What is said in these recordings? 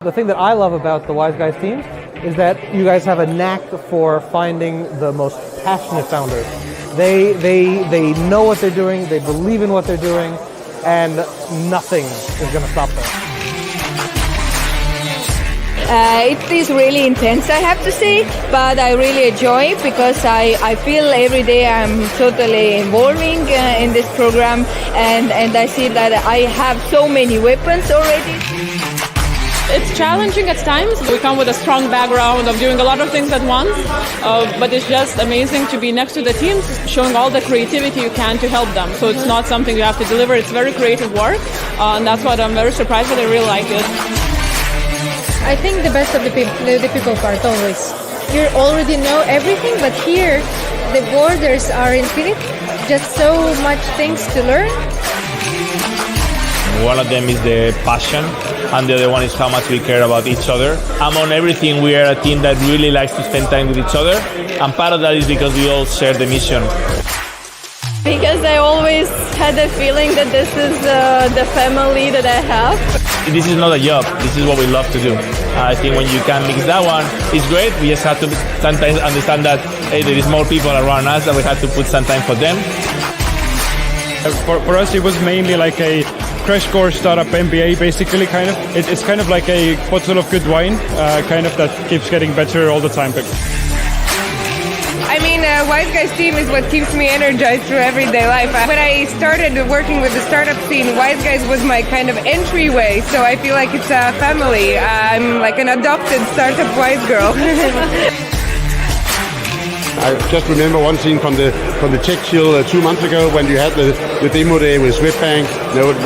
The thing that I love about the Wise Guys team is that you guys have a knack for finding the most passionate founders. They know what they're doing, they believe in what they're doing, and nothing is going to stop them. It is really intense, I have to say, but I really enjoy it because I feel every day I'm totally evolving in this program, and I see that I have so many weapons already. It's challenging at times. We come with a strong background of doing a lot of things at once, but it's just amazing to be next to the teams, showing all the creativity you can to help them. So it's not something you have to deliver, it's very creative work, and that's what I'm very surprised, but I really like it. I think the best of the people part always. You already know everything, but here the borders are infinite, just so much things to learn. One of them is the passion, and the other one is how much we care about each other. Among everything, we are a team that really likes to spend time with each other, and part of that is because we all share the mission. Because I always had the feeling that this is the family that I have. This is not a job, this is what we love to do. I think when you can mix that one, it's great. We just have to sometimes understand that hey, there is more people around us, that we have to put some time for them. For us, it was mainly like a crash course startup MBA, basically, kind of. It's kind of like a bottle of good wine, kind of that keeps getting better all the time. I mean, Wise Guys team is what keeps me energized through everyday life. When I started working with the startup scene, Wise Guys was my kind of entryway, so I feel like it's a family. I'm like an adopted startup Wise girl. I just remember one scene from the Tech Chill 2 months ago when you had the demo day with Swedbank.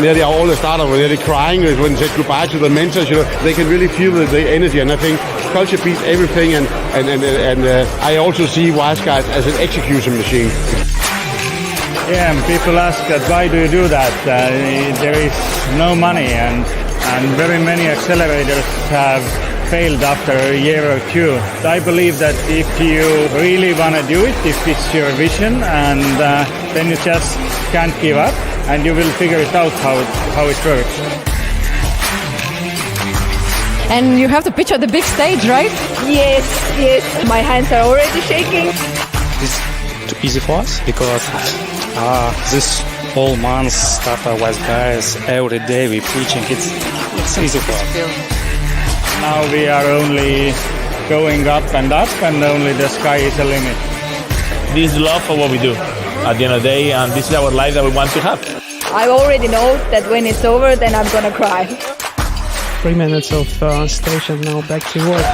Nearly all the startups were nearly crying when they said goodbye to the mentors. They can really feel the energy, and I think culture beats everything. And I also see Wise Guys as an execution machine. Yeah, and people ask that why do you do that? There is no money, and very many accelerators have failed after a year or two. I believe that if you really want to do it, if it's your vision, and then you just can't give up, and you will figure it out how it works. And you have to pitch at the big stage, right? Yes. My hands are already shaking. It's too easy for us because this whole month startup Wise Guys, every day we preaching. It's easy for us. Now we are only going up, and only the sky is the limit. This is love for what we do at the end of the day, and this is our life that we want to have. I already know that when it's over, then I'm gonna cry. 3 minutes of station, now back to work.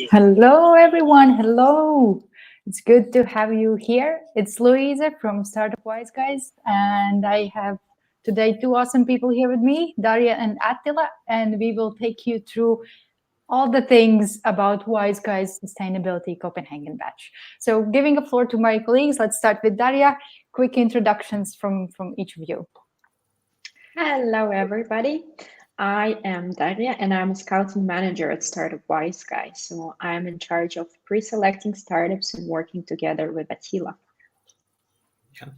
Hello everyone, hello. It's good to have you here. It's Louisa from Startup Wise Guys, and I have today two awesome people here with me, Darja and Attila, and we will take you through all the things about Wise Guys Sustainability Copenhagen batch. So giving the floor to my colleagues, let's start with Darja. Quick introductions from each of you. Hello everybody. I am Darja, and I'm a Scouting Manager at Startup Wise Guys. So I'm in charge of pre-selecting startups and working together with Attila. Yeah.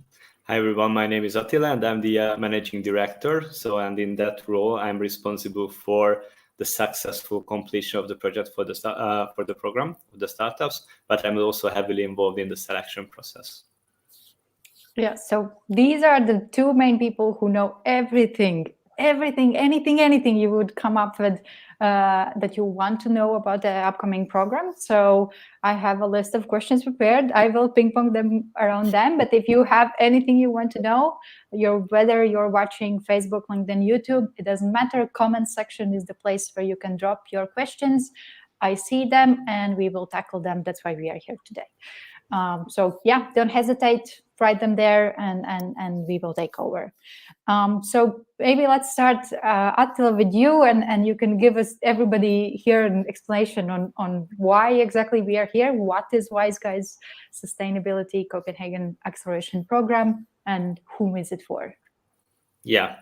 Hi everyone, my name is Attila, and I'm the Managing Director. And in that role, I'm responsible for the successful completion of the project for the program, the startups, but I'm also heavily involved in the selection process. Yeah, so these are the two main people who know everything, anything you would come up with that you want to know about the upcoming program. So I have a list of questions prepared. I will ping pong them around them, but if you have anything you want to know, whether you're watching Facebook, LinkedIn, YouTube, it doesn't matter. Comment section is the place where you can drop your questions. I see them and we will tackle them. That's why we are here today. So yeah, don't hesitate, write them there and we will take over. So maybe let's start, Attila, with you, and you can give us, everybody here, an explanation on why exactly we are here. What is Wise Guys Sustainability Copenhagen Acceleration Program, and whom is it for? Yeah,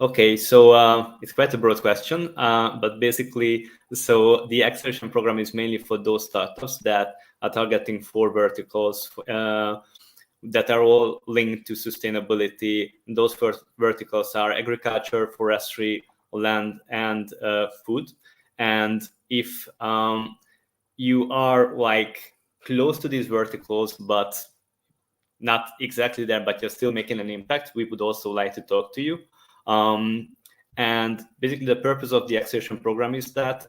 Okay, so it's quite a broad question, but basically, so the acceleration program is mainly for those startups that are targeting 4 verticals that are all linked to sustainability. Those first verticals are agriculture, forestry, land, and food. And if you are like close to these verticals, but not exactly there, but you're still making an impact, we would also like to talk to you. And basically the purpose of the acceleration program is that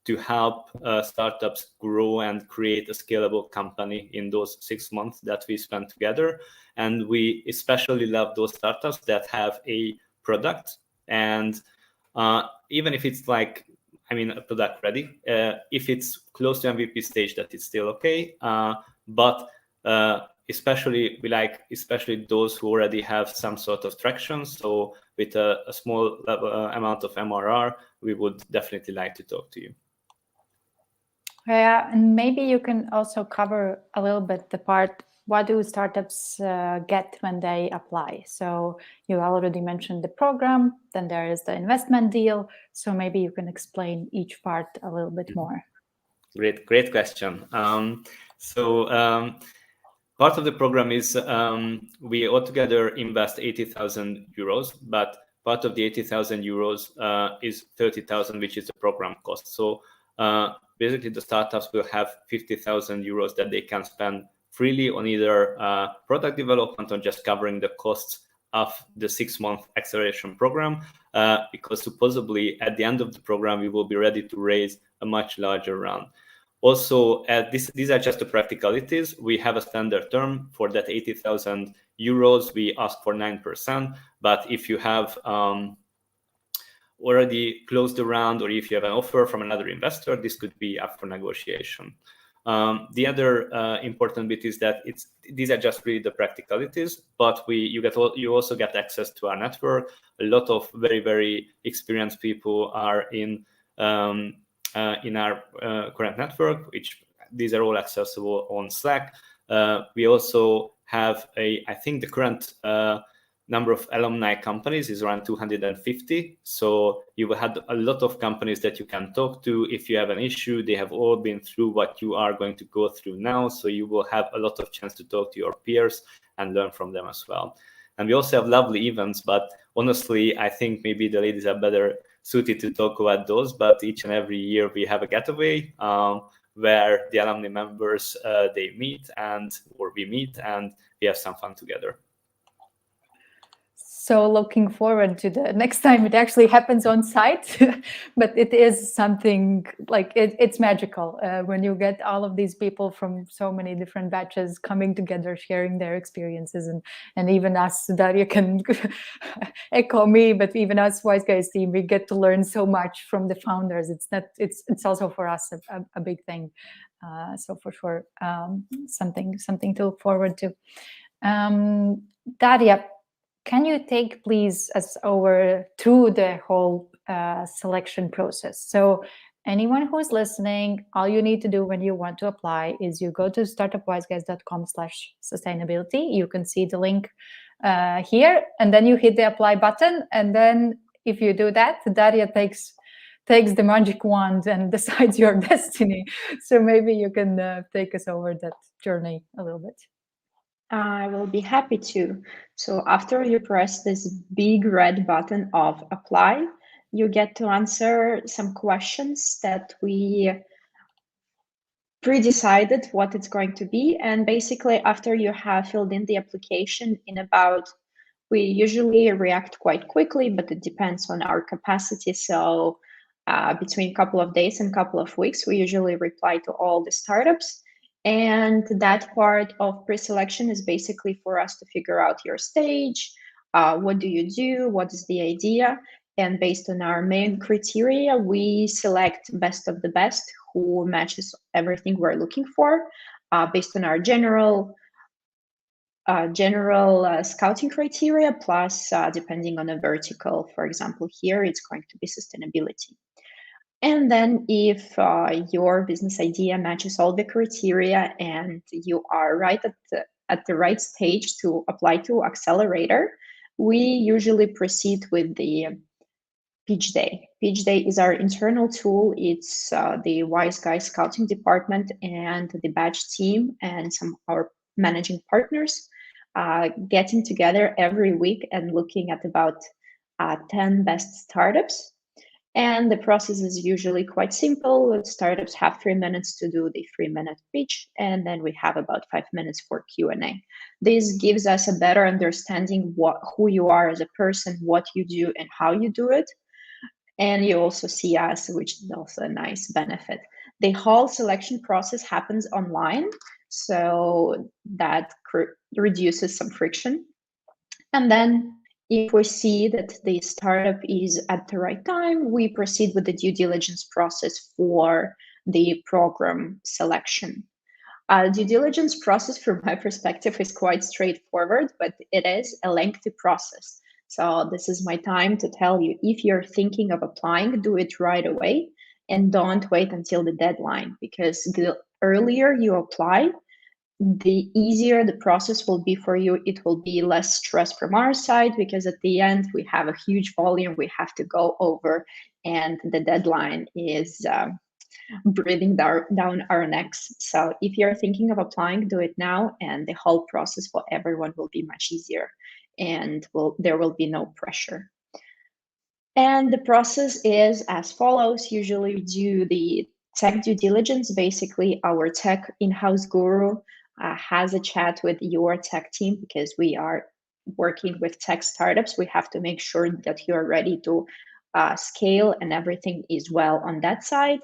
to help startups grow and create a scalable company in those 6 months that we spend together. And we especially love those startups that have a product, and even if it's like, I mean, a product ready, if it's close to MVP stage, that it's still okay. But especially we like especially those who already have some sort of traction. So with a small amount of MRR, we would definitely like to talk to you. Yeah, and maybe you can also cover a little bit the part, what do startups get when they apply? So you already mentioned the program, then there is the investment deal. So maybe you can explain each part a little bit more. Great question. Part of the program is we altogether invest 80,000 euros, but part of the 80,000 euros is 30,000, which is the program cost. So basically the startups will have 50,000 euros that they can spend freely on either product development or just covering the costs of the 6-month acceleration program, because supposedly at the end of the program, we will be ready to raise a much larger round. Also, these are just the practicalities. We have a standard term for that 80,000 euros. We ask for 9%, but if you have already closed the round, or if you have an offer from another investor, this could be up for negotiation. The other important bit is that these are just really the practicalities, but you also get access to our network. A lot of very experienced people are in our current network, which these are all accessible on Slack. We also have I think the current number of alumni companies is around 250. So you will have a lot of companies that you can talk to. If you have an issue, they have all been through what you are going to go through now. So you will have a lot of chance to talk to your peers and learn from them as well. And we also have lovely events, but honestly, I think maybe the ladies are better suited to talk about those. But each and every year we have a getaway where the alumni members, they meet or we meet and we have some fun together. So looking forward to the next time it actually happens on site, but it is something like it's magical when you get all of these people from so many different batches coming together, sharing their experiences, and even us, Darja can echo me, but even us Wise Guys team, we get to learn so much from the founders. It's also for us a big thing. So for sure, something to look forward to. Darja, can you take, please, us over through the whole selection process? So anyone who's listening, all you need to do when you want to apply is you go to startupwiseguys.com/sustainability. You can see the link here, and then you hit the apply button. And then if you do that, Darja takes the magic wand and decides your destiny. So maybe you can take us over that journey a little bit. I will be happy to. So after you press this big red button of apply, you get to answer some questions that we pre-decided what it's going to be. And basically after you have filled in the application we usually react quite quickly, but it depends on our capacity. So between a couple of days and a couple of weeks, we usually reply to all the startups. And that part of pre-selection is basically for us to figure out your stage, what do you do, what is the idea, and based on our main criteria, we select best of the best who matches everything we're looking for, based on our general scouting criteria, plus depending on a vertical. For example, here it's going to be sustainability. And then if your business idea matches all the criteria and you are right at the right stage to apply to accelerator, we usually proceed with the Pitch Day. Pitch Day is our internal tool. It's the Wise Guys Scouting department and the badge team and some of our managing partners getting together every week and looking at about 10 best startups. And the process is usually quite simple. Startups have 3 minutes to do the 3-minute pitch, and then we have about 5 minutes for Q&A. This gives us a better understanding who you are as a person, what you do, and how you do it. And you also see us, which is also a nice benefit. The whole selection process happens online, so that reduces some friction. And then if we see that the startup is at the right time, we proceed with the due diligence process for the program selection. Due diligence process, from my perspective, is quite straightforward, but it is a lengthy process. So this is my time to tell you, if you're thinking of applying, do it right away and don't wait until the deadline, because the earlier you apply, the easier the process will be for you. It will be less stress from our side, because at the end we have a huge volume we have to go over, and the deadline is breathing down our necks. So if you're thinking of applying, do it now, and the whole process for everyone will be much easier, and there will be no pressure. And the process is as follows. Usually we do the tech due diligence. Basically, our tech in-house guru has a chat with your tech team, because we are working with tech startups. We have to make sure that you are ready to scale and everything is well on that side.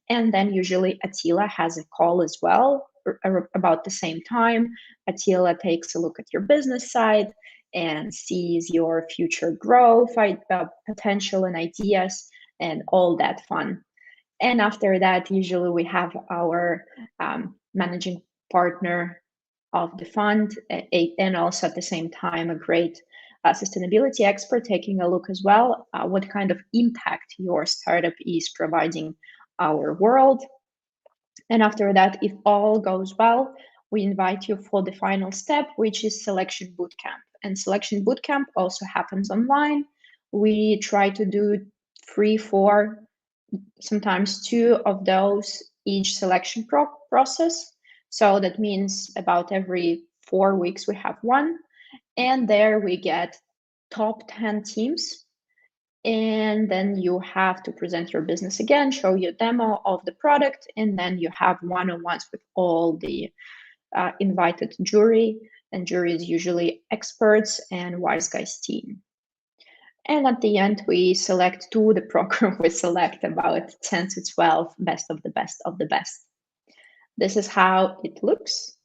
And then usually Attila has a call as well about the same time. Attila takes a look at your business side and sees your future growth, potential and ideas, and all that fun. And after that, usually we have our managing partner of the fund, and also at the same time a great sustainability expert taking a look as well, what kind of impact your startup is providing our world. And after that, if all goes well, we invite you for the final step, which is selection bootcamp. And selection bootcamp also happens online. We try to do 3, 4, sometimes 2 of those each selection process. So that means about every 4 weeks we have one. And there we get top 10 teams. And then you have to present your business again, show you a demo of the product, and then you have one-on-ones with all the invited jury. And jury is usually experts and Wise Guys team. And at the end, we select to the program, we select about 10 to 12 best of the best of the best. This is how it looks.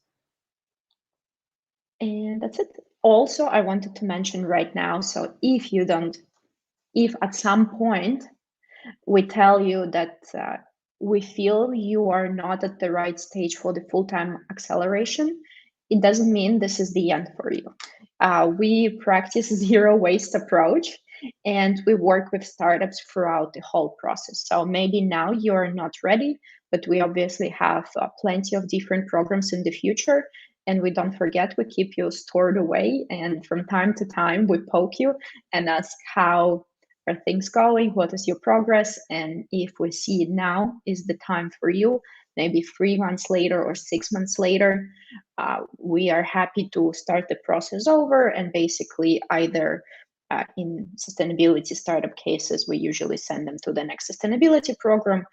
And that's it. Also, I wanted to mention right now, so if at some point we tell you that we feel you are not at the right stage for the full-time acceleration, it doesn't mean this is the end for you. We practice zero waste approach, and we work with startups throughout the whole process. So maybe now you're not ready, but we obviously have plenty of different programs in the future. And we don't forget, we keep you stored away. And from time to time, we poke you and ask, how are things going? What is your progress? And if we see it now is the time for you, maybe 3 months later or 6 months later, we are happy to start the process over. And basically, either in sustainability startup cases, we usually send them to the next sustainability program.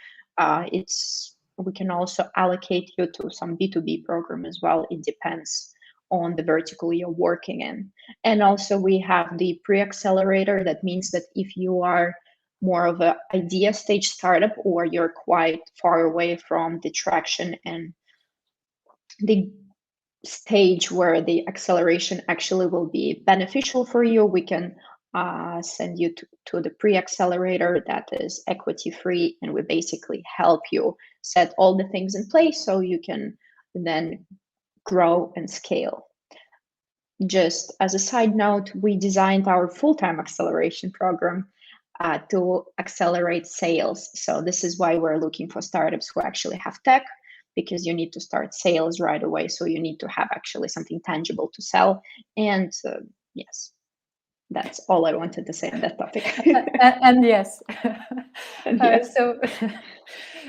We can also allocate you to some B2B program as well. It depends on the vertical you're working in. And also we have the pre-accelerator. That means that if you are more of an idea stage startup, or you're quite far away from the traction and the stage where the acceleration actually will be beneficial for you, we can send you to the pre-accelerator that is equity free, and we basically help you set all the things in place so you can then grow and scale. Just as a side note, we designed our full-time acceleration program to accelerate sales. So this is why we're looking for startups who actually have tech, because you need to start sales right away. So you need to have actually something tangible to sell. And yes, That's all I wanted to say on that topic. and yes. And yes.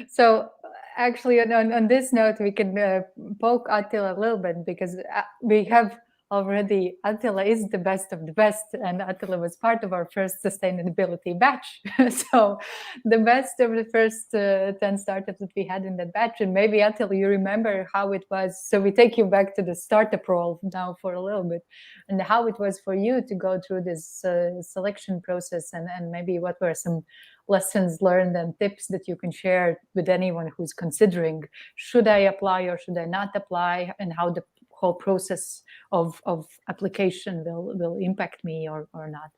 So actually, on this note, we can poke Attila a little bit, because we have already, Attila is the best of the best, and Attila was part of our first sustainability batch. So the best of the first 10 startups that we had in that batch. And maybe, Attila, you remember how it was. So we take you back to the startup role now for a little bit, and how it was for you to go through this selection process, and maybe what were some lessons learned and tips that you can share with anyone who's considering, should I apply or should I not apply, and how the whole process of application will impact me or not.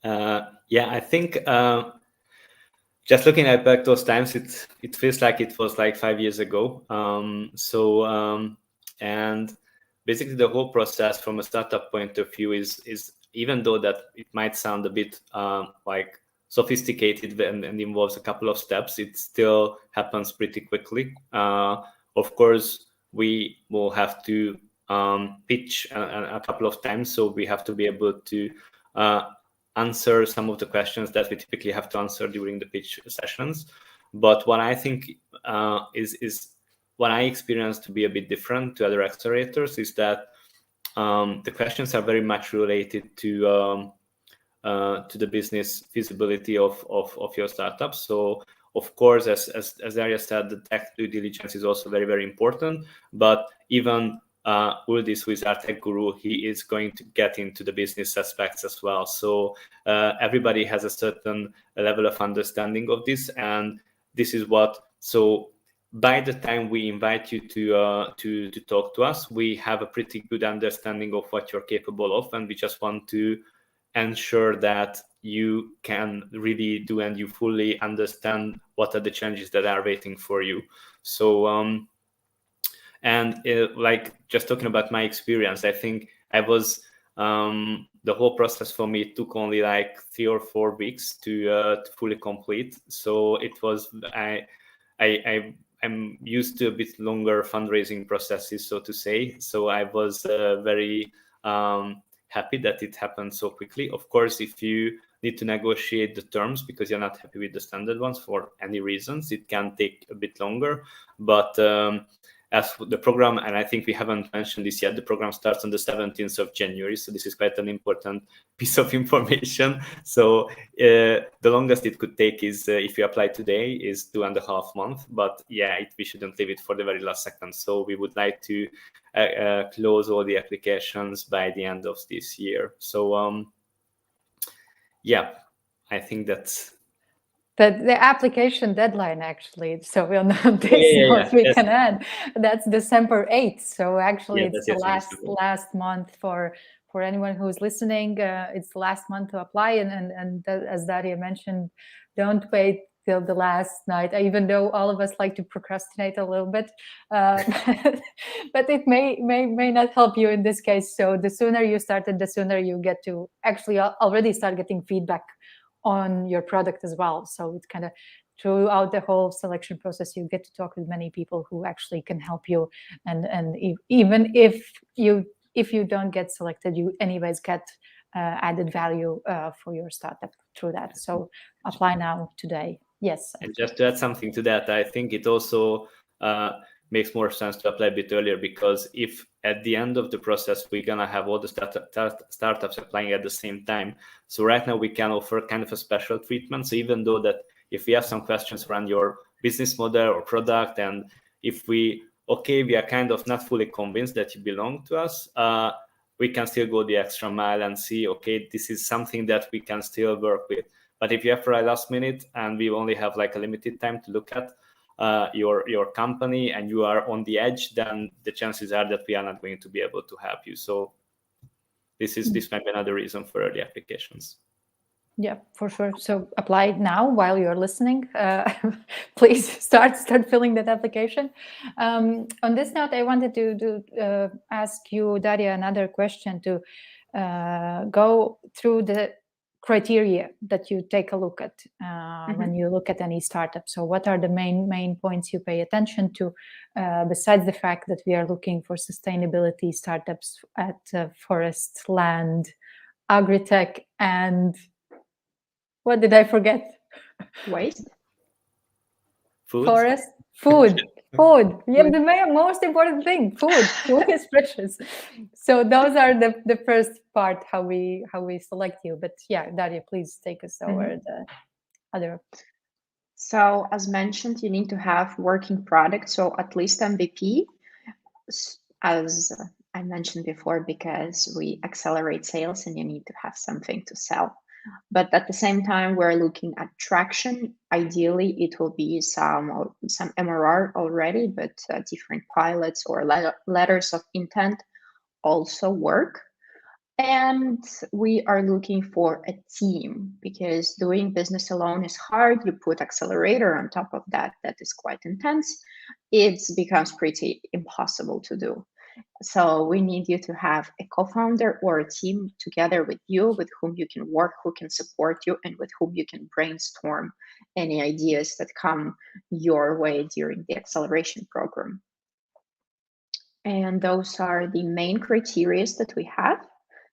I think just looking at back those times, it feels like it was like 5 years ago. And basically the whole process from a startup point of view is even though that it might sound a bit like sophisticated and involves a couple of steps, it still happens pretty quickly. Of course, we will have to pitch a couple of times, so we have to be able to answer some of the questions that we typically have to answer during the pitch sessions. But what I think is what I experienced to be a bit different to other accelerators is that the questions are very much related to the business feasibility of your startup. So of course, as Darja said, the tech due diligence is also very, very important. But even Uldis, who is our tech guru, he is going to get into the business aspects as well. So everybody has a certain level of understanding of this, and this is what. So by the time we invite you to talk to us, we have a pretty good understanding of what you're capable of, and we just want to ensure that you can really do and you fully understand what are the challenges that are waiting for you. So like just talking about my experience, I think I was the whole process for me took only like 3 or 4 weeks to fully complete. So it was I'm used to a bit longer fundraising processes, so to say. So I was very happy that it happened so quickly. Of course, if you need to negotiate the terms because you're not happy with the standard ones for any reasons, it can take a bit longer. But as for the program, and I think we haven't mentioned this yet, the program starts on the 17th of January. So this is quite an important piece of information. So the longest it could take is, if you apply today, is 2.5 months. But yeah, we shouldn't leave it for the very last second. So we would like to close all the applications by the end of this year. So I think that's the application deadline, actually. So we'll know this we can add. That's December 8th. So actually, it's the last month for anyone who's listening. It's the last month to apply, and as Darja mentioned, don't wait till the last night, even though all of us like to procrastinate a little bit, but it may not help you in this case. So the sooner you started, the sooner you get to actually already start getting feedback on your product as well. So it's kind of throughout the whole selection process, you get to talk with many people who actually can help you, and even if you don't get selected, you anyways get added value for your startup through that. So apply now, today. Yes. And just to add something to that, I think it also makes more sense to apply a bit earlier, because if at the end of the process we're gonna have all the startups applying at the same time, so right now we can offer kind of a special treatment. So even though that if we have some questions around your business model or product, and if we are kind of not fully convinced that you belong to us, we can still go the extra mile and see, okay, this is something that we can still work with. But if you have for a last minute and we only have like a limited time to look at your company and you are on the edge, then the chances are that we are not going to be able to help you. So this might be another reason for early applications. Yeah, for sure. So apply now while you're listening. Please start filling that application. On this note, I wanted to ask you, Darja, another question, to go through the criteria that you take a look at when you look at any startup. So what are the main points you pay attention to, besides the fact that we are looking for sustainability startups at forest, land, agri-tech, and what did I forget? Waste. Food. Forest. Food. Food. Yeah, the most important thing. Food. Food is precious. So those are the first part how we select you. But yeah, Darja, please take us over the other. So as mentioned, you need to have working product, so at least MVP, as I mentioned before, because we accelerate sales and you need to have something to sell. But at the same time, we're looking at traction. Ideally, it will be some MRR already, but different pilots or letters of intent also work. And we are looking for a team, because doing business alone is hard. You put accelerator on top of that, that is quite intense. It becomes pretty impossible to do. So we need you to have a co-founder or a team together with you, with whom you can work, who can support you, and with whom you can brainstorm any ideas that come your way during the acceleration program. And those are the main criteria that we have,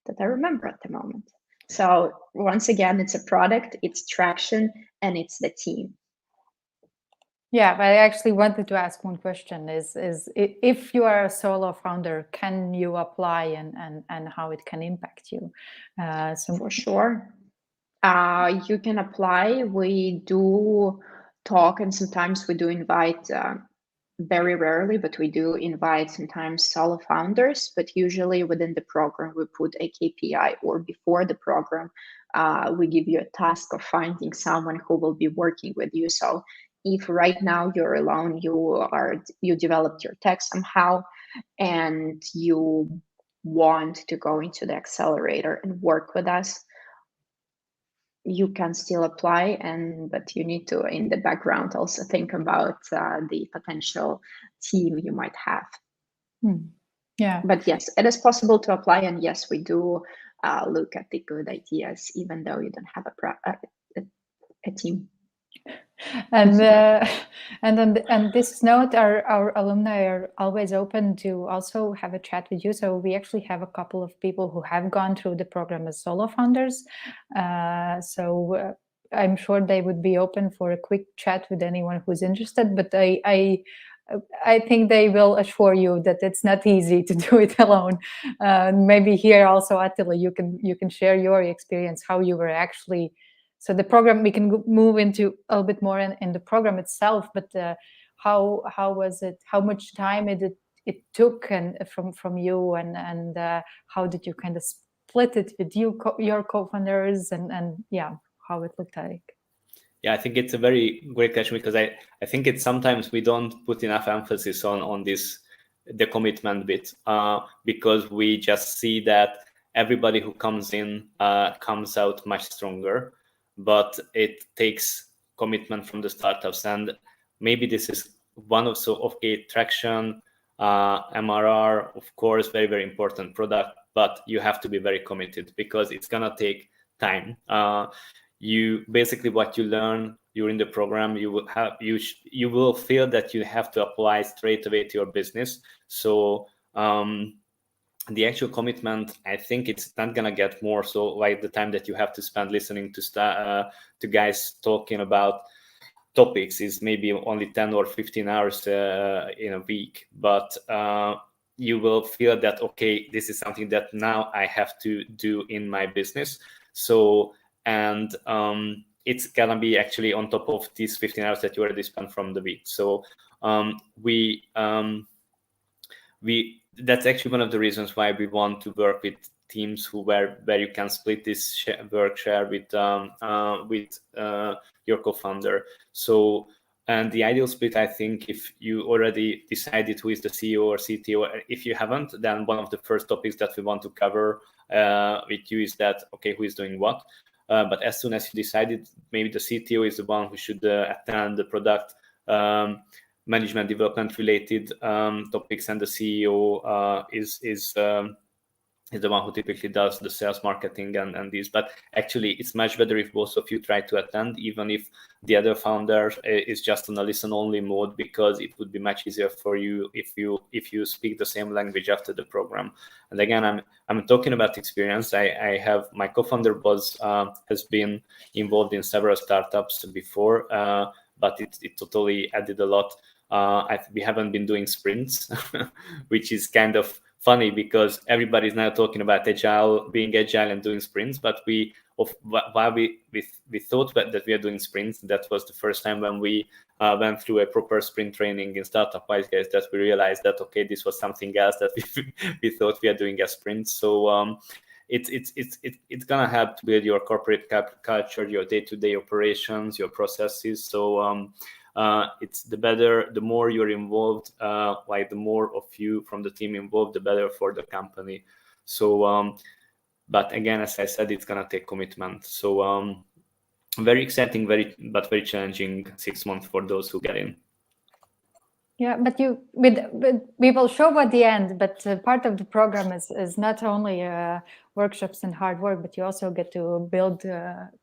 that I remember at the moment. So once again, it's a product, it's traction, and it's the team. Yeah, but I actually wanted to ask one question: is if you are a solo founder, can you apply, and how it can impact you? For sure, you can apply. We do talk, and sometimes we do invite. Very rarely, but we do invite sometimes solo founders, but usually within the program we put a KPI, or before the program we give you a task of finding someone who will be working with you. So if right now you're alone, you developed your tech somehow and you want to go into the accelerator and work with us, you can still apply, but you need to, in the background, also think about the potential team you might have. Yeah. But yes, it is possible to apply, and yes, we do look at the good ideas, even though you don't have a team. And on this note, our alumni are always open to also have a chat with you. So we actually have a couple of people who have gone through the program as solo founders. So I'm sure they would be open for a quick chat with anyone who's interested. But I think they will assure you that it's not easy to do it alone. Maybe here also, Attila, you can share your experience, how you were actually. So the program, we can move into a little bit more in the program itself, but how was it? How much time it took, and from you, and how did you kind of split it with your co-founders, and yeah, how it looked like? Yeah, I think it's a very great question, because I think it's sometimes we don't put enough emphasis on the commitment bit, because we just see that everybody who comes in comes out much stronger. But it takes commitment from the startups, and maybe this is one of traction, MRR, of course, very, very important product, but you have to be very committed, because it's gonna take time. You basically, what you learn during the program, you will feel that you have to apply straight away to your business. So the actual commitment, I think it's not gonna get more. So like the time that you have to spend listening to guys talking about topics is maybe only 10 or 15 hours in a week. But you will feel that, okay, this is something that now I have to do in my business. So, and it's gonna be actually on top of these 15 hours that you already spent from the week. So that's actually one of the reasons why we want to work with teams where you can split this work share with your co-founder. So, and the ideal split, I think, if you already decided who is the CEO or CTO, if you haven't, then one of the first topics that we want to cover with you is that, okay, who is doing what? But as soon as you decided, maybe the CTO is the one who should attend the product management development related topics, and the CEO is is the one who typically does the sales, marketing, and this. But actually, it's much better if both of you try to attend, even if the other founder is just on a listen-only mode, because it would be much easier for you if you speak the same language after the program. And again, I'm talking about experience. I have my co-founder has been involved in several startups before, but it totally added a lot. We haven't been doing sprints, which is kind of funny because everybody's now talking about being agile and doing sprints. But while we thought that we are doing sprints, that was the first time when we went through a proper sprint training in Startup Wise Guys that we realized that, okay, this was something else that we thought we are doing as sprints. So it's gonna help to build your corporate culture, your day-to-day operations, your processes. So it's the more you're involved, like the more of you from the team involved, the better for the company. So but again, as I said, it's gonna take commitment. So very exciting, very challenging 6 months for those who get in. Yeah, but we will show at the end, but part of the program is not only workshops and hard work, but you also get to build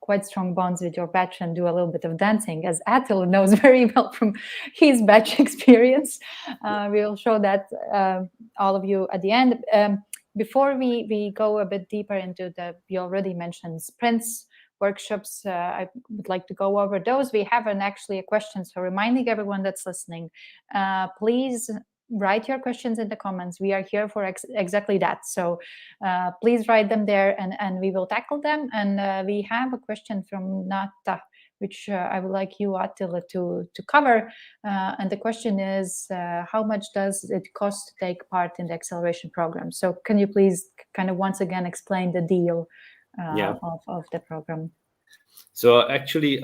quite strong bonds with your batch and do a little bit of dancing, as Attila knows very well from his batch experience. We will show that all of you at the end. Before we go a bit deeper into we already mentioned sprints, workshops, I would like to go over those. We have actually a question, so reminding everyone that's listening, please write your questions in the comments. We are here for exactly that. So please write them there and we will tackle them. And we have a question from Nata, which I would like you, Attila, to cover. And the question is, how much does it cost to take part in the acceleration program? So can you please kind of once again explain the deal of the program? So actually,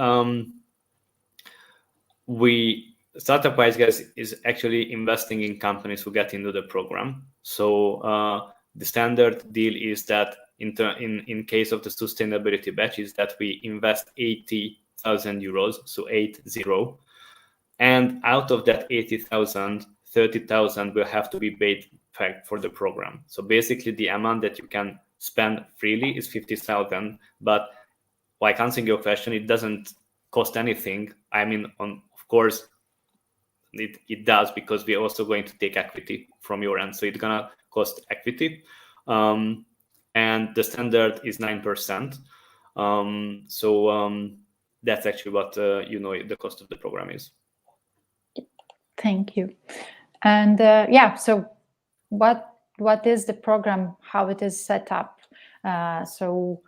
Startup Wise Guys is actually investing in companies who get into the program. So the standard deal is that in case of the sustainability batch is that we invest 80,000 euros, so 80, and out of that 80,000, 30,000 will have to be paid back for the program. So basically, the amount that you can spend freely is 50,000, but like answering your question, it doesn't cost anything. I mean, of course, it does, because we're also going to take equity from your end, so it's gonna cost equity, and the standard is 9%. So that's actually what the cost of the program is. Thank you. And so what is the program? How it is set up? So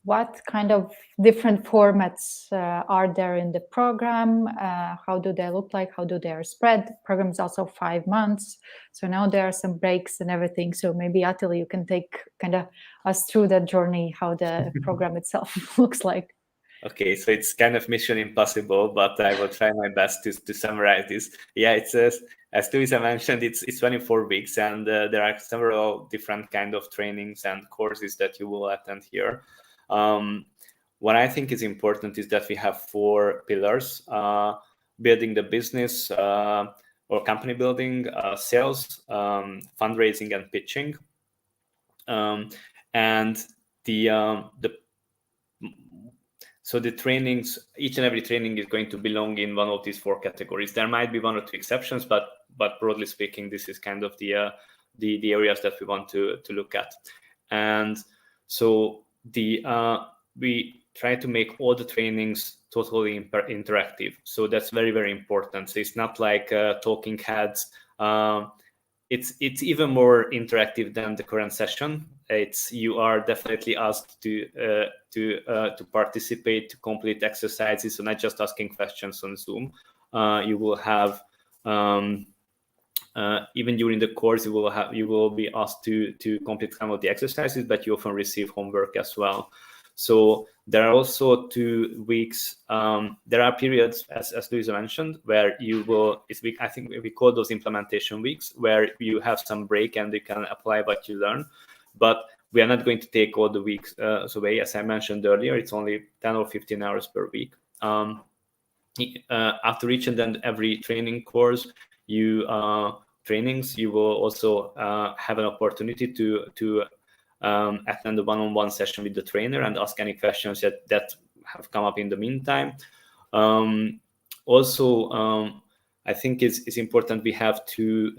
what kind of different formats are there in the program? How do they look like? How do they are spread? The program is also 5 months. So now there are some breaks and everything. So maybe Attila, you can take kind of us through that journey, how the program itself looks like. Okay, so it's kind of mission impossible, but I will try my best to summarize this. Yeah, it's as Luisa mentioned, it's 24 weeks, and there are several different kind of trainings and courses that you will attend here. What I think is important is that we have 4 pillars: building the business or company building, sales, fundraising, and pitching. And so the trainings, each and every training is going to belong in one of these 4 categories. There might be 1 or 2 exceptions, but broadly speaking, this is kind of the areas that we want to look at. And so we try to make all the trainings totally interactive. So that's very, very important. So it's not like talking heads. It's even more interactive than the current session. You are definitely asked to participate, to complete exercises, so not just asking questions on Zoom. You will have even during the course, you will be asked to complete some of the exercises, but you often receive homework as well. So there are also 2 weeks. There are periods, as Luisa mentioned, where I think we call those implementation weeks, where you have some break and you can apply what you learn. But we are not going to take all the weeks away. As I mentioned earlier, it's only 10 or 15 hours per week. After each and then every training course, you will also have an opportunity to attend a one-on-one session with the trainer and ask any questions that have come up in the meantime. Also, I think it's important we have 2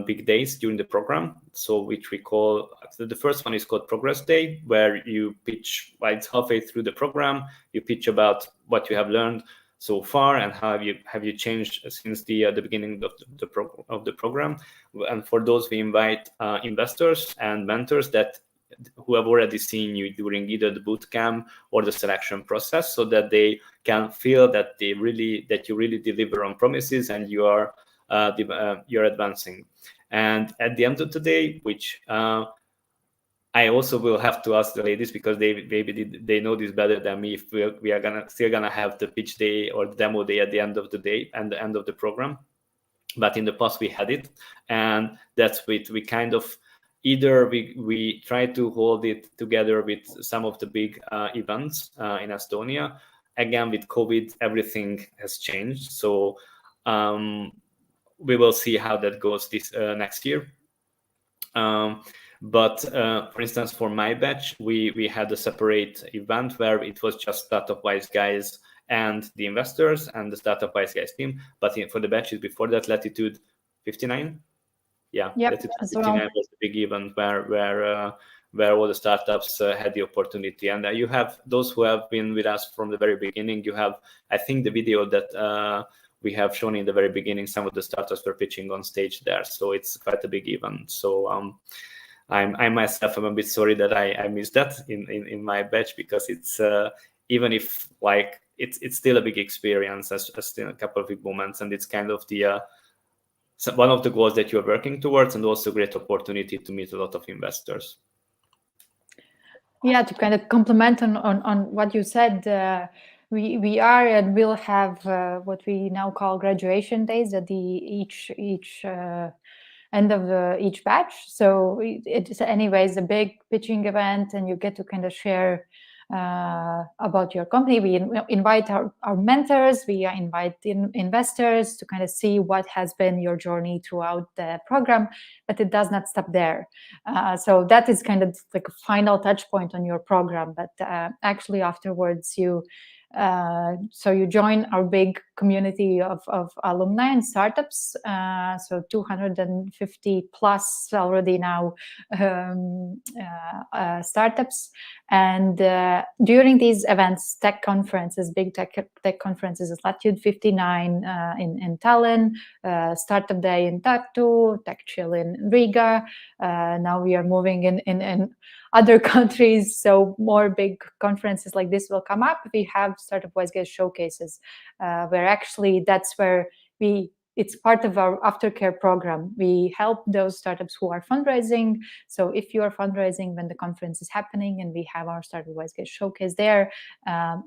big days during the program, so which we call, the first one is called Progress Day, where you pitch, it's halfway through the program, you pitch about what you have learned so far and how have you changed since the beginning of the program. And for those, we invite investors and mentors who have already seen you during either the bootcamp or the selection process, so that they can feel that you really deliver on promises and you're advancing. And at the end of the day, which I also will have to ask the ladies, because they know this better than me, if we are still gonna have the pitch day or the demo day at the end of the day and the end of the program. But in the past we had it, and that's we kind of either we try to hold it together with some of the big events in Estonia. Again, with COVID, everything has changed, so we will see how that goes this next year. But for instance, for my batch, we had a separate event where it was just Startup Wise Guys and the investors and the Startup Wise Guys team. But for the batches before that, Latitude 59. Yeah, yep, Latitude 59 was the big event where all the startups had the opportunity. And you have those who have been with us from the very beginning. You have, I think, the video that we have shown in the very beginning. Some of the startups were pitching on stage there, so it's quite a big event. So I myself am a bit sorry that I missed that in my batch, because it's even if it's still a big experience, as still a couple of big moments, and it's kind of the one of the goals that you're working towards, and also a great opportunity to meet a lot of investors. Yeah, to kind of complement on what you said, we are and will have what we now call graduation days at each end of each batch. So it's anyways a big pitching event, and you get to kind of share about your company. We invite our mentors, we invite investors to kind of see what has been your journey throughout the program, but it does not stop there. So that is kind of like a final touch point on your program. But actually afterwards, so you join our big community of alumni and startups, so 250 plus already now startups. And during these events, tech conferences, big tech conferences, Latitude 59 in Tallinn, Startup Day in Tartu, Tech Chill in Riga. Now we are moving in other countries, so more big conferences like this will come up. We have Startup Wise Guys showcases, where actually that's where it's part of our aftercare program. We help those startups who are fundraising. So if you are fundraising when the conference is happening and we have our Startup Wise Guys showcase there,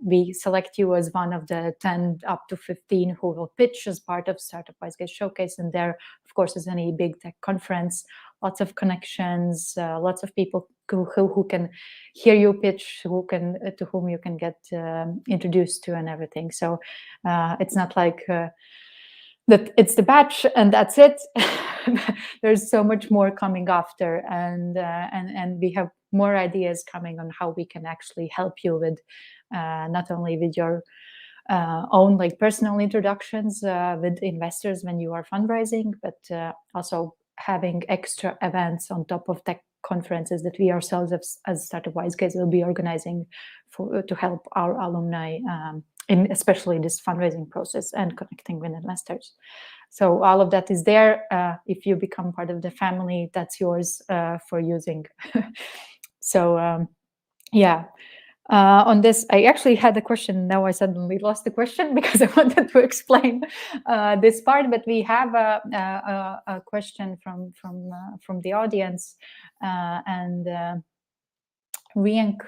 we select you as one of the 10 up to 15 who will pitch as part of Startup Wise Guys showcase. And there, of course, is any big tech conference, lots of connections, lots of people who can hear you pitch, to whom you can get introduced to and everything. So it's not like that it's the batch and that's it. There's so much more coming after, and we have more ideas coming on how we can actually help you with not only with your own personal introductions with investors when you are fundraising, but also having extra events on top of tech conferences that we ourselves as Startup Wise Guys will be organizing to help our alumni in especially this fundraising process and connecting with investors. So all of that is there. If you become part of the family, that's yours for using. So yeah. On this, I actually had a question. Now I suddenly lost the question because I wanted to explain this part. But we have a question from the audience, and Riank,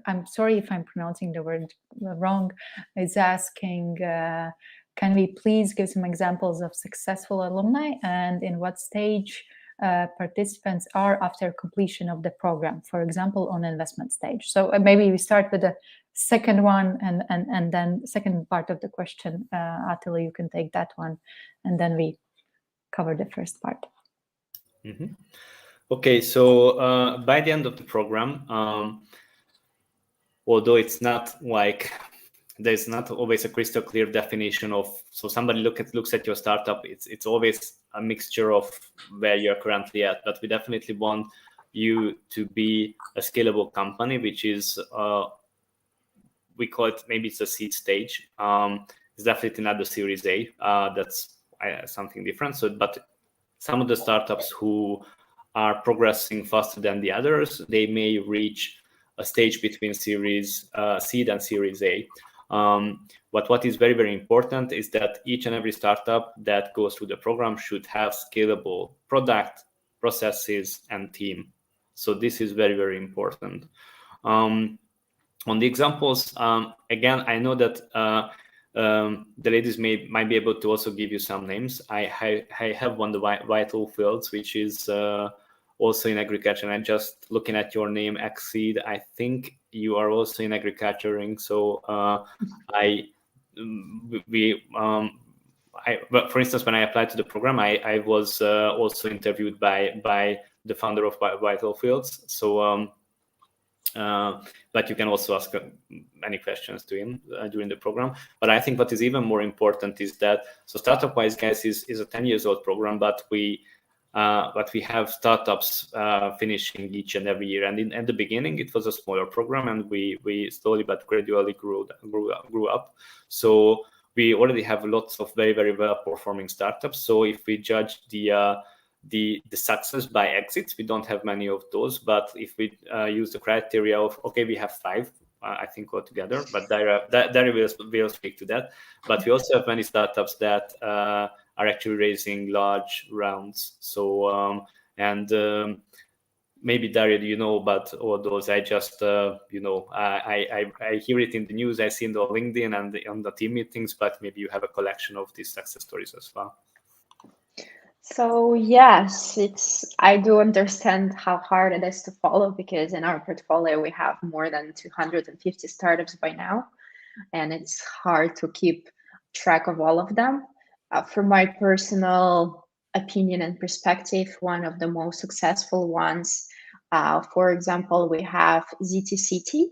I'm sorry if I'm pronouncing the word wrong, is asking, can we please give some examples of successful alumni and in what stage participants are after completion of the program, for example, on investment stage? So maybe we start with the second one, and then second part of the question. Attila, you can take that one, and then we cover the first part. Mm-hmm. Okay, so by the end of the program, although it's not like there's not always a crystal clear definition of, so somebody looks at your startup, it's always a mixture of where you're currently at, but we definitely want you to be a scalable company, which is we call it, maybe it's a seed stage. It's definitely not the Series A. That's something different. So, but some of the startups who are progressing faster than the others, they may reach a stage between Series Seed and Series A. But what is very, very important is that each and every startup that goes through the program should have scalable product, processes, and team. So this is very, very important. On the examples, again, I know that the ladies might be able to also give you some names. I have one, the Vital Fields, which is also in agriculture. And just looking at your name, Exceed, I think you are also in agriculturing. So but for instance, when I applied to the program, I was also interviewed by the founder of Vital Fields. So. But you can also ask any questions to him during the program. But I think what is even more important is that, so Startup Wise Guys is a 10 years old program, but we have startups finishing each and every year. And at the beginning, it was a smaller program, and we slowly but gradually grew up. So we already have lots of very, very well performing startups. So if we judge the success by exits, we don't have many of those, but if we use the criteria of, okay, we have 5, I think altogether, but Darja will speak to that. But we also have many startups that are actually raising large rounds. So maybe Darja, do you know about all those? I just I hear it in the news, I see it on LinkedIn and on the team meetings, but maybe you have a collection of these success stories as well. So yes, I do understand how hard it is to follow, because in our portfolio we have more than 250 startups by now, and it's hard to keep track of all of them. From my personal opinion and perspective, one of the most successful ones, for example, we have ZTCT,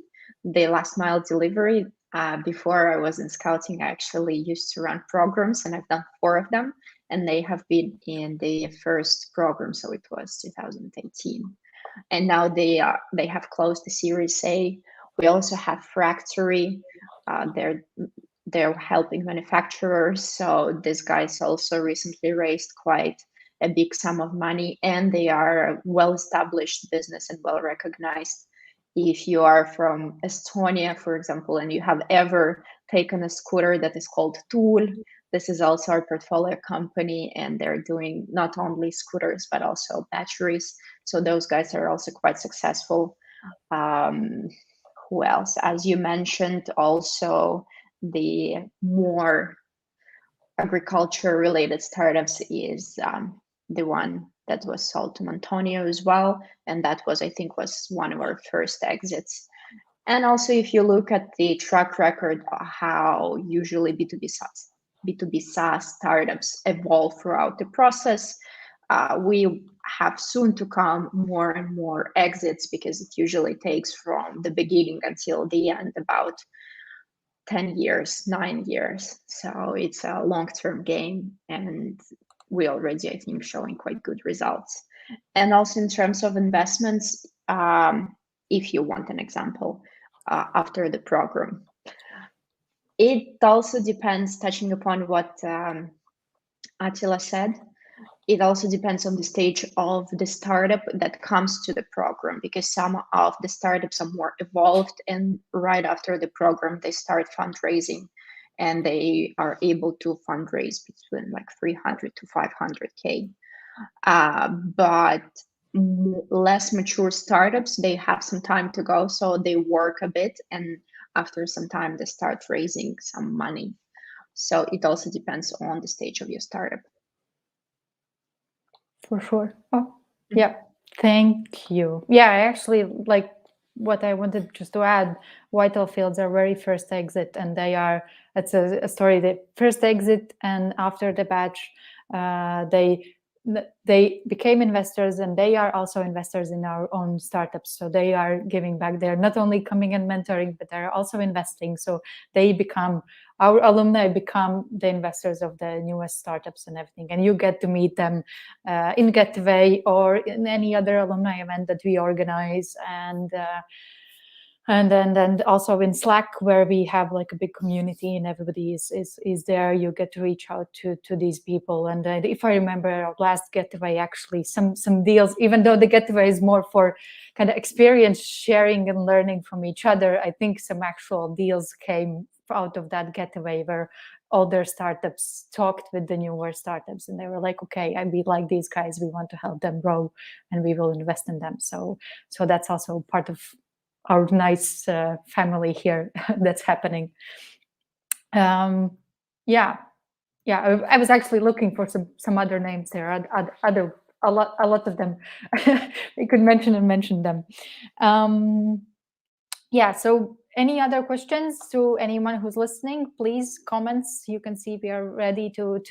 the last mile delivery. Before I was in Scouting, I actually used to run programs, and I've done 4 of them. And they have been in the first program, so it was 2018. And now they have closed the Series A. We also have Fractory. They're helping manufacturers. So these guys also recently raised quite a big sum of money, and they are a well-established business and well-recognized. If you are from Estonia, for example, and you have ever taken a scooter that is called Tool, this is also our portfolio company, and they're doing not only scooters, but also batteries. So those guys are also quite successful. Who else? As you mentioned, also the more agriculture-related startups is the one that was sold to Montonio as well. And that was, I think, was one of our first exits. And also, if you look at the track record, how usually B2B SaaS startups evolve throughout the process, we have soon to come more and more exits, because it usually takes from the beginning until the end about 10 years, 9 years. So it's a long-term game, and we already, I think, showing quite good results. And also in terms of investments, if you want an example, after the program, it also depends, touching upon what Attila said, it also depends on the stage of the startup that comes to the program, because some of the startups are more evolved, and right after the program, they start fundraising, and they are able to fundraise between like 300 to 500K. But less mature startups, they have some time to go, so they work a bit, and after some time, they start raising some money. So it also depends on the stage of your startup. For sure. Oh, yeah. Thank you. Yeah, I actually like what I wanted just to add. Vital Fields are very first exit, and it's a story that first exit, and after the batch, they they became investors, and they are also investors in our own startups. So they are giving back. They're not only coming and mentoring, but they're also investing. So they become, our alumni become the investors of the newest startups and everything. And you get to meet them in Getaway or in any other alumni event that we organize. And then also in Slack, where we have like a big community and everybody is there. You get to reach out to these people. And if I remember our last Getaway, actually some deals, even though the Getaway is more for kind of experience sharing and learning from each other, I think some actual deals came out of that Getaway, where older startups talked with the newer startups, and they were like, okay, we like these guys, we want to help them grow, and we will invest in them. So that's also part of our nice family here that's happening. I was actually looking for some other names there. A lot of them. We could mention them. So any other questions to anyone who's listening? Please, comments. You can see we are ready to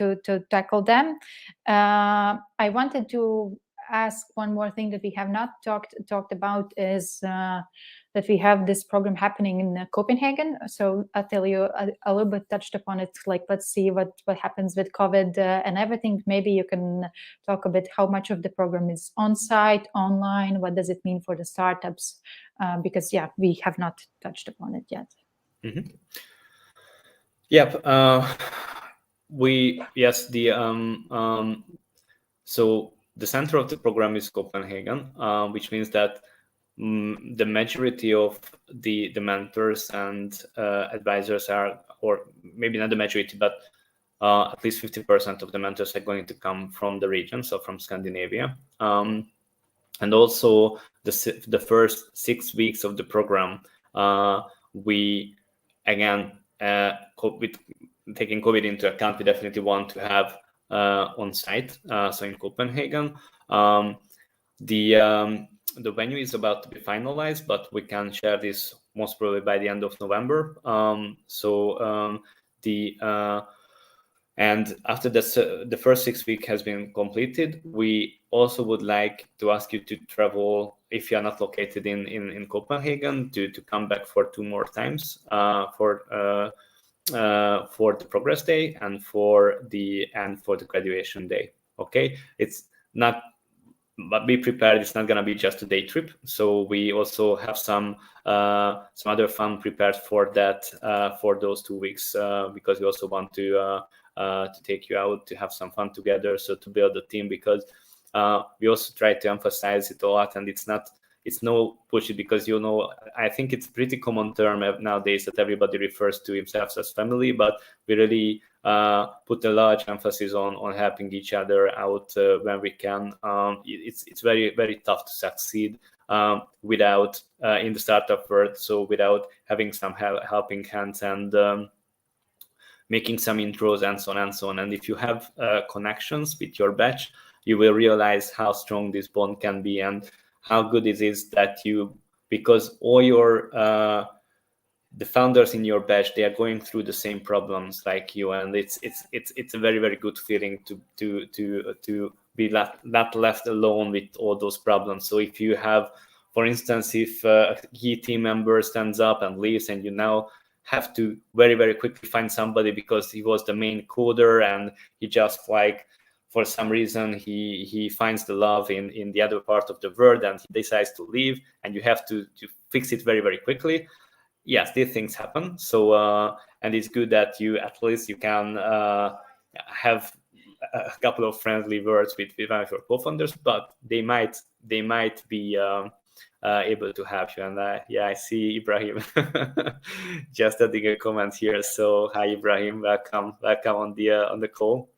tackle them. I wanted to ask one more thing that we have not talked about is that we have this program happening in Copenhagen. So Attila, you a little bit touched upon it. Like, let's see what happens with COVID and everything. Maybe you can talk a bit how much of the program is on site, online. What does it mean for the startups? Because we have not touched upon it yet. Mm-hmm. Yep. So the center of the program is Copenhagen, which means that the majority of the mentors and advisors are, or maybe not the majority, but at least 50% of the mentors are going to come from the region, so from Scandinavia. And also the first 6 weeks of the program, we, again, with taking COVID into account, we definitely want to have on site, so in Copenhagen. The venue is about to be finalized, but we can share this most probably by the end of November. And after the first 6 weeks has been completed, we also would like to ask you to travel, if you are not located in Copenhagen, to come back for 2 more times for the Progress Day and for the graduation day. Okay, it's not. But be prepared, it's not going to be just a day trip. So we also have some other fun prepared for that, for those 2 weeks, because we also want to take you out to have some fun together, so to build a team, because we also try to emphasize it a lot, and it's no bullshit, because I think it's pretty common term nowadays that everybody refers to themselves as family, but we really put a large emphasis on helping each other out when we can. It's very, very tough to succeed without in the startup world, so without having some helping hands and making some intros and so on and so on. And if you have connections with your batch, you will realize how strong this bond can be and how good it is that because all your the founders in your batch, they are going through the same problems like you, and it's a very, very good feeling to be not left alone with all those problems. So if you have, for instance, if a key team member stands up and leaves, and you now have to very, very quickly find somebody because he was the main coder and he just for some reason he finds the love in the other part of the world and he decides to leave, and you have to fix it very, very quickly. Yes, these things happen. So and it's good that you can have a couple of friendly words with one of your co-founders, but they might be able to help you. And I see Ibrahim just adding a comment here. So hi Ibrahim, welcome on the call.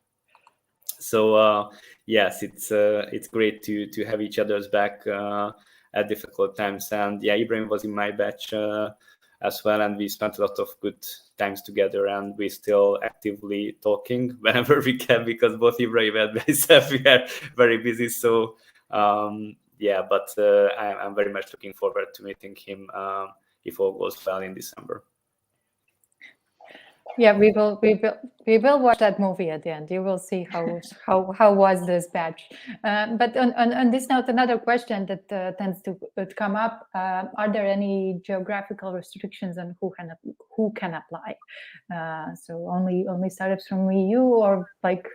So yes, it's great to have each other's back at difficult times. And Ibrahim was in my batch as well, and we spent a lot of good times together, and we still actively talking whenever we can, because both Ibrahim and myself, we are very busy. So but I'm very much looking forward to meeting him if all goes well in December. Yeah, we will watch that movie at the end. You will see how was this batch. But on this note, another question that tends to come up: are there any geographical restrictions on who can apply? So only startups from EU, or like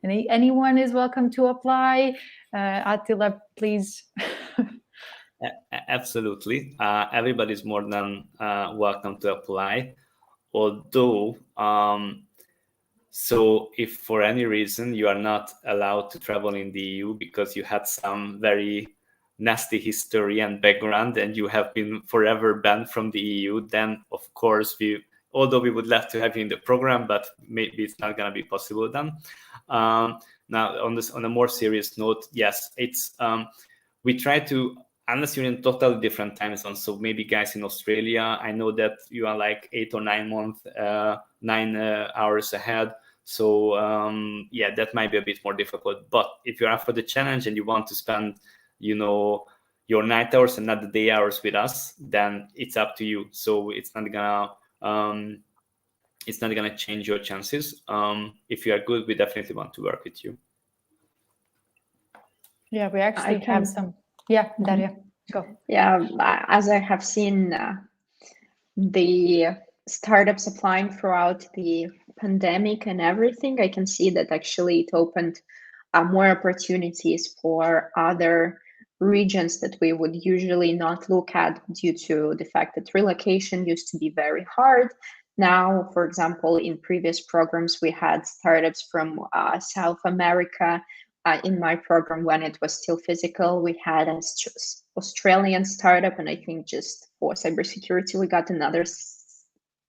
anyone is welcome to apply. Attila, please. Absolutely, everybody's more than welcome to apply. Although, so if for any reason you are not allowed to travel in the EU because you had some very nasty history and background and you have been forever banned from the EU, then of course although we would love to have you in the program, but maybe it's not going to be possible then. Now, on a more serious note, yes, it's we try to, unless you're in totally different time zones. So maybe guys in Australia, I know that you are like 8 or 9 hours ahead. So yeah, that might be a bit more difficult. But if you're up for the challenge and you want to spend, your night hours and not the day hours with us, then it's up to you. So it's not gonna change your chances. If you are good, we definitely want to work with you. Yeah, we actually have some. Yeah, Darja, go. Yeah, as I have seen the startups applying throughout the pandemic and everything, I can see that actually it opened more opportunities for other regions that we would usually not look at due to the fact that relocation used to be very hard. Now, for example, in previous programs, we had startups from South America. In my program, when it was still physical, we had an Australian startup, and I think just for cybersecurity, we got another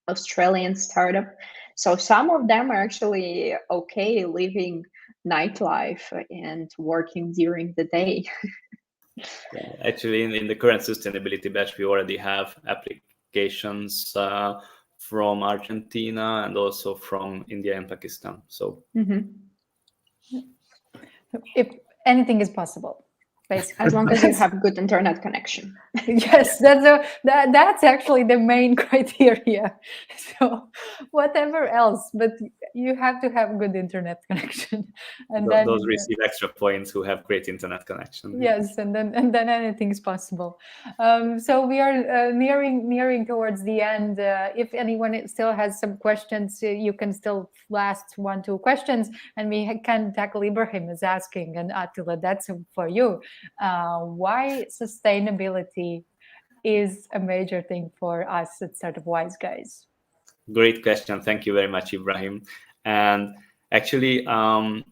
Australian startup. So some of them are actually okay living nightlife and working during the day. Yeah, actually, in the current sustainability batch, we already have applications from Argentina and also from India and Pakistan. So. If anything is possible, basically. As long as you have good internet connection. Yes, that's actually the main criteria. So whatever else, but you have to have good internet connection, and then those receive extra points who have great internet connection. Yes, and then anything is possible. So we are nearing towards the end. If anyone still has some questions, you can still last 1-2 questions, and we can tackle. Ibrahim is asking, and Attila, that's for you. Why sustainability is a major thing for us at Startup Wise Guys? Great question. Thank you very much, Ibrahim. And actually, I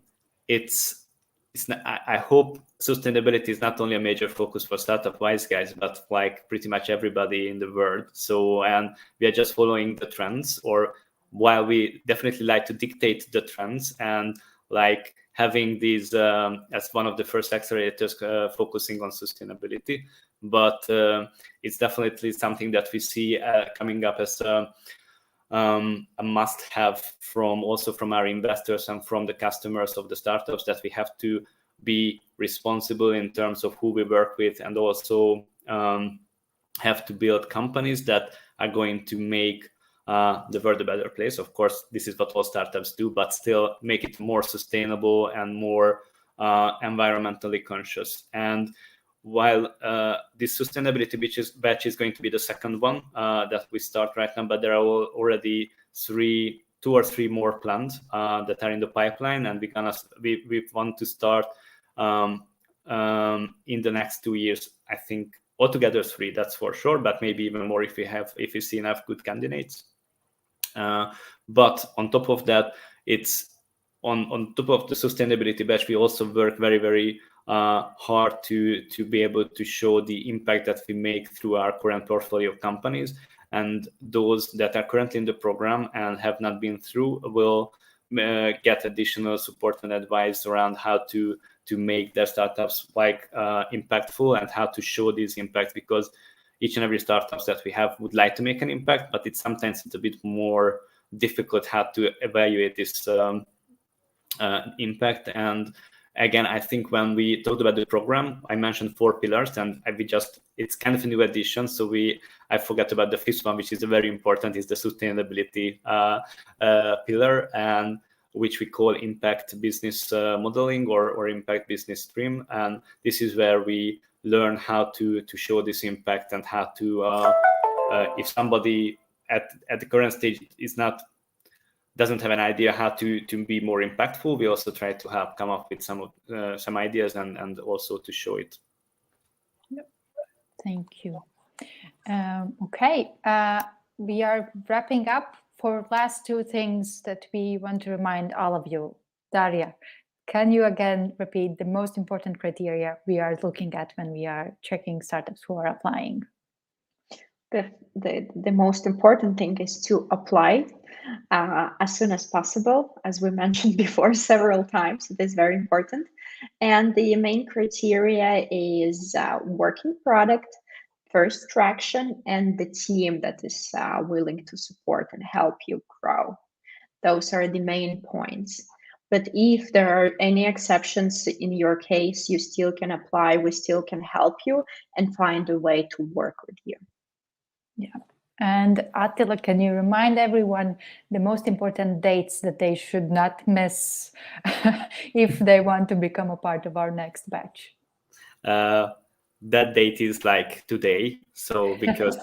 hope sustainability is not only a major focus for Startup Wise Guys, but like pretty much everybody in the world. So, and we are just following the trends, or while we definitely like to dictate the trends and like having these as one of the first accelerators focusing on sustainability. But it's definitely something that we see coming up as a must-have from our investors and from the customers of the startups, that we have to be responsible in terms of who we work with, and also have to build companies that are going to make the world a better place. Of course, this is what all startups do, but still make it more sustainable and more environmentally conscious. And while this sustainability batch is going to be the second one that we start right now, but there are already 2 or 3 more planned that are in the pipeline, and we want to start in the next 2 years. I think altogether 3, that's for sure, but maybe even more if we see enough good candidates. But on top of that, it's on top of the sustainability batch, we also work very, very hard to be able to show the impact that we make through our current portfolio of companies. And those that are currently in the program and have not been through will get additional support and advice around how to make their startups impactful and how to show these impacts, because each and every startups that we have would like to make an impact, but sometimes it's a bit more difficult how to evaluate this impact. And again, I think when we talked about the program, I mentioned 4 pillars, and it's kind of a new addition. So I forgot about the 5th one, which is very important, is the sustainability pillar, and which we call impact business modeling or impact business stream. And this is where we learn how to show this impact, and how to, if somebody at the current stage doesn't have an idea how to be more impactful, we also try to help come up with some ideas and also to show it. Thank you. Okay, we are wrapping up. For last 2 things that we want to remind all of you. Darja, can you again repeat the most important criteria we are looking at when we are checking startups who are applying? The most important thing is to apply as soon as possible, as we mentioned before several times. It is very important. And the main criteria is working product, first traction, and the team that is willing to support and help you grow. Those are the main points. But if there are any exceptions in your case, you still can apply. We still can help you and find a way to work with you. Yeah. And Attila, can you remind everyone the most important dates that they should not miss if they want to become a part of our next batch? That date is like today. So because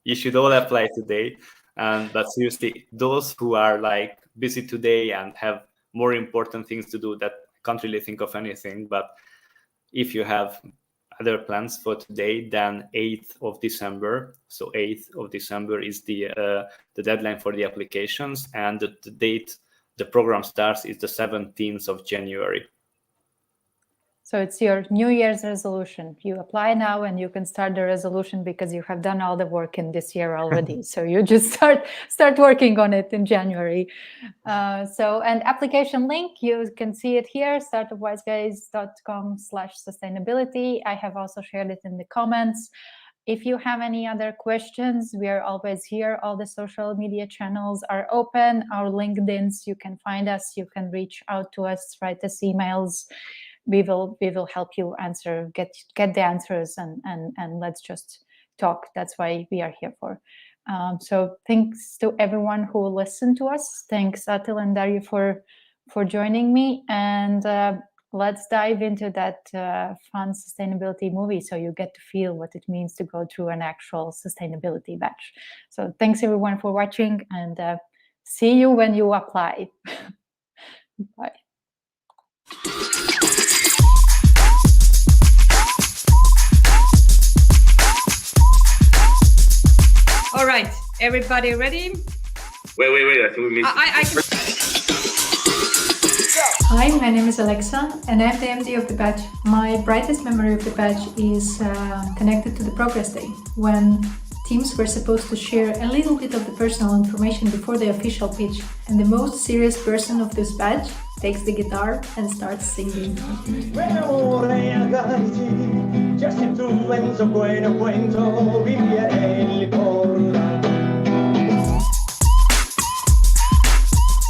you should all apply today. But seriously, those who are like busy today and have more important things to do, that can't really think of anything. But if you have other plans for today, then 8th of December. So 8th of December is the deadline for the applications, and the date the program starts is the 17th of January. So it's your New Year's resolution. You apply now and you can start the resolution because you have done all the work in this year already. So you just start working on it in January. And application link, you can see it here, startupwiseguys.com/sustainability. I have also shared it in the comments. If you have any other questions, we are always here. All the social media channels are open. Our LinkedIns, you can find us. You can reach out to us, write us emails. We will help you get the answers, and let's just talk. That's why we are here for. So thanks to everyone who listened to us. Thanks Attila and Darja for joining me, and let's dive into that fun sustainability movie so you get to feel what it means to go through an actual sustainability batch. So thanks everyone for watching, and see you when you apply. Bye. All right, everybody ready? Wait, I think we missed Hi, my name is Alexa and I'm the MD of the batch. My brightest memory of the batch is connected to the progress day, when teams were supposed to share a little bit of the personal information before the official pitch, and the most serious person of this batch takes the guitar and starts singing.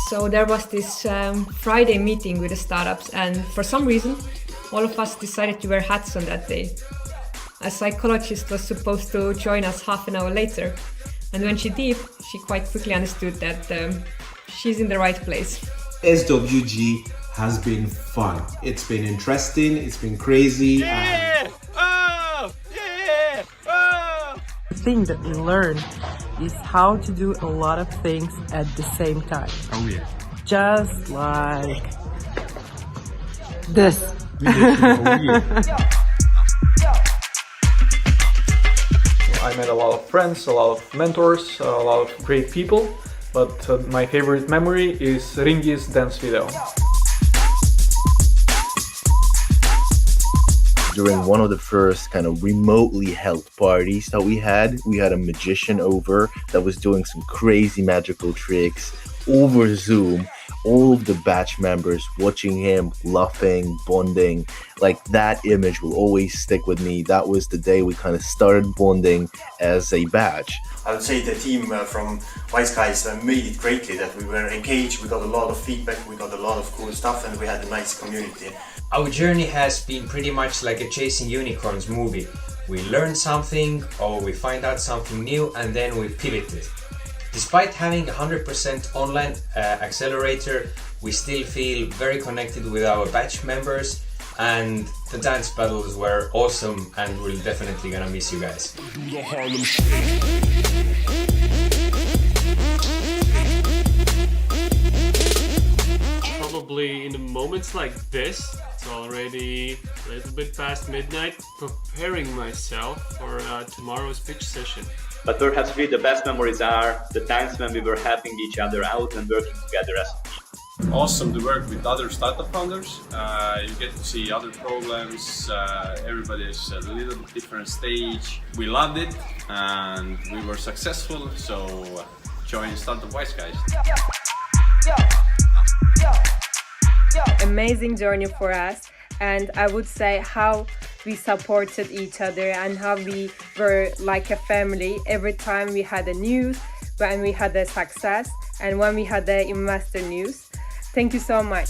So there was this Friday meeting with the startups, and for some reason, all of us decided to wear hats on that day. A psychologist was supposed to join us half an hour later, and when she did, she quite quickly understood that she's in the right place. SWG has been fun. It's been interesting, it's been crazy. The thing that we learned is how to do a lot of things at the same time. Oh yeah. Just like this. I met a lot of friends, a lot of mentors, a lot of great people, but my favorite memory is Ringi's dance video. During one of the first kind of remotely held parties that we had a magician over that was doing some crazy magical tricks. over Zoom, all of the batch members watching him, laughing, bonding. Like, that image will always stick with me. That was the day we kind of started bonding as a batch. I would say the team from Wise Guys made it greatly, that we were engaged, we got a lot of feedback, we got a lot of cool stuff, and we had a nice community. Our journey has been pretty much like a Chasing Unicorns movie. We learn something, or we find out something new, and then we pivot it. Despite having 100% online accelerator, we still feel very connected with our batch members, and the dance battles were awesome, and we're definitely gonna miss you guys. Probably in the moments like this, it's already a little bit past midnight, preparing myself for tomorrow's pitch session. But perhaps the best memories are the times when we were helping each other out and working together as a team. Awesome to work with other startup founders. You get to see other problems. Everybody is at a little bit different stage. We loved it and we were successful. So join Startup Wise Guys. Amazing journey for us, and I would say how we supported each other and how we were like a family every time we had a news, when we had a success, and when we had the investor news. Thank you so much.